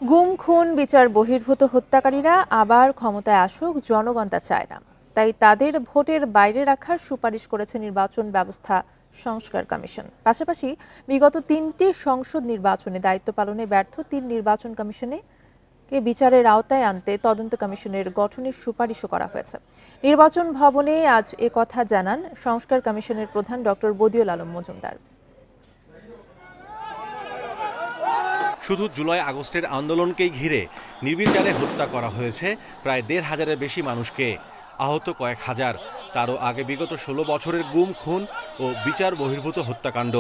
গুম খুন বিচার বহির্ভূত হত্যাকারীরা আবার ক্ষমতায় আসুক, জনগণ তা চায় না। তাই তাদের ভোটের বাইরে রাখার সুপারিশ করেছে নির্বাচন ব্যবস্থা সংস্কার কমিশন। পাশাপাশি বিগত 3টি সংসদ নির্বাচনে দায়িত্ব পালনে ব্যর্থ 3 নির্বাচন কমিশনে বিচারের আওতায় আনতে তদন্ত কমিশনের গঠনের সুপারিশও করা হয়েছে। নির্বাচন ভবনে আজ কথা জানান সংস্কার কমিশনের প্রধান ডক্টর বদিউল আলম মজুমদার। শুধু জুলাই আগস্টের আন্দোলনকেই ঘিরে নির্বিচারে হত্যা করা হয়েছে প্রায় ১৫০০-এর বেশি মানুষকে, আহত কয়েক হাজার। তারও আগে বিগত ১৬ বছরের গুম খুন ও বিচার বহির্ভূত হত্যাকাণ্ড,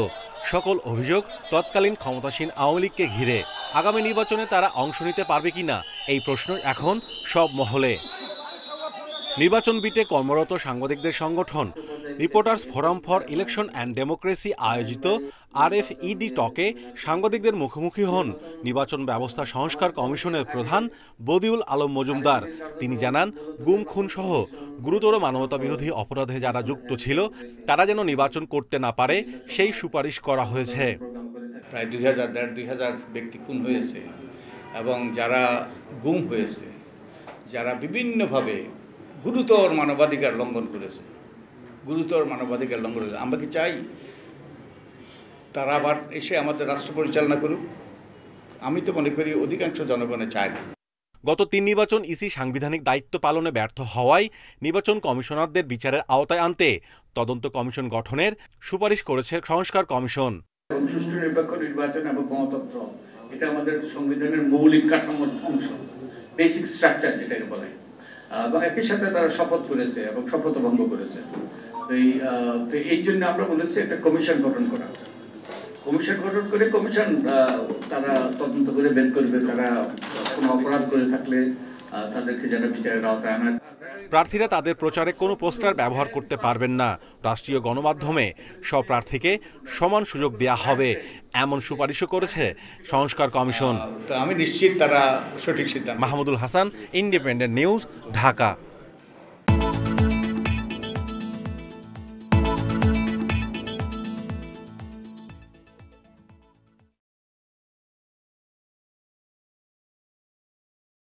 সকল অভিযোগ তৎকালীন ক্ষমতাসীন আওয়ামী লীগকে ঘিরে। আগামী নির্বাচনে তারা অংশ নিতে পারবে কিনা এই প্রশ্ন এখন সব মহলে। নির্বাচন বিটে কর্মরত সাংবাদিকদের সংগঠন reporters forum for election and democracy আয়োজিত RFED টকে সাংবাদিকদের মুখোমুখি হন নির্বাচন ব্যবস্থা সংস্কার কমিশনের প্রধান বদিউল আলম মজুমদার। তিনি জানান, গুম খুন সহ গুরুতর মানবতাবিরোধী অপরাধে যারা যুক্ত ছিল তারা যেন নির্বাচন করতে না পারে সেই সুপারিশ করা হয়েছে। প্রায় ২,০০০ ব্যক্তি খুন হয়েছে এবং যারা গুম হয়েছে, যারা বিভিন্নভাবে গুরুতর মানবাধিকার লঙ্ঘন করেছে, আমরা কি চাই তারা আবার এসে আমাদের রাষ্ট্র পরিচালনা করুক? আমি তো মনে করি অধিকাংশ জনগণে চায় না। গত 3 নির্বাচন ইসি সাংবিধানিক দায়িত্ব পালনে ব্যর্থ হওয়ায় নির্বাচন কমিশনারদের বিচারের আওতায় আনতে তদন্ত কমিশন গঠনের সুপারিশ করেছে সংস্কার কমিশন। সুষ্ঠু নিরপেক্ষ নির্বাচন এবং গণতন্ত্র এটা আমাদের সংবিধানের মৌলিক কাঠামোর অংশ, বেসিক স্ট্রাকচার যেটাকে বলে। এবং একই সাথে তারা শপথ করেছে এবং শপথ ভঙ্গ করেছে। তো এই জন্য আমরা বলেছি একটা কমিশন গঠন করে কমিশন তারা তদন্ত করে বের করবে, তারা কোনো অপরাধ করে থাকলে তাদেরকে যেন বিচারের আওতায় আনা। প্রার্থীরা তাদের প্রচারে কোনো পোস্টার ব্যবহার করতে পারবেন না। রাষ্ট্রীয় গণমাধ্যমে সব প্রার্থীকে সমান সুযোগ দেয়া হবে, এমন সুপারিশও করেছে সংস্কার কমিশন। তো আমি নিশ্চিত তারা সঠিক সিদ্ধান্ত। Mahmudul Hasan, independent news, Dhaka.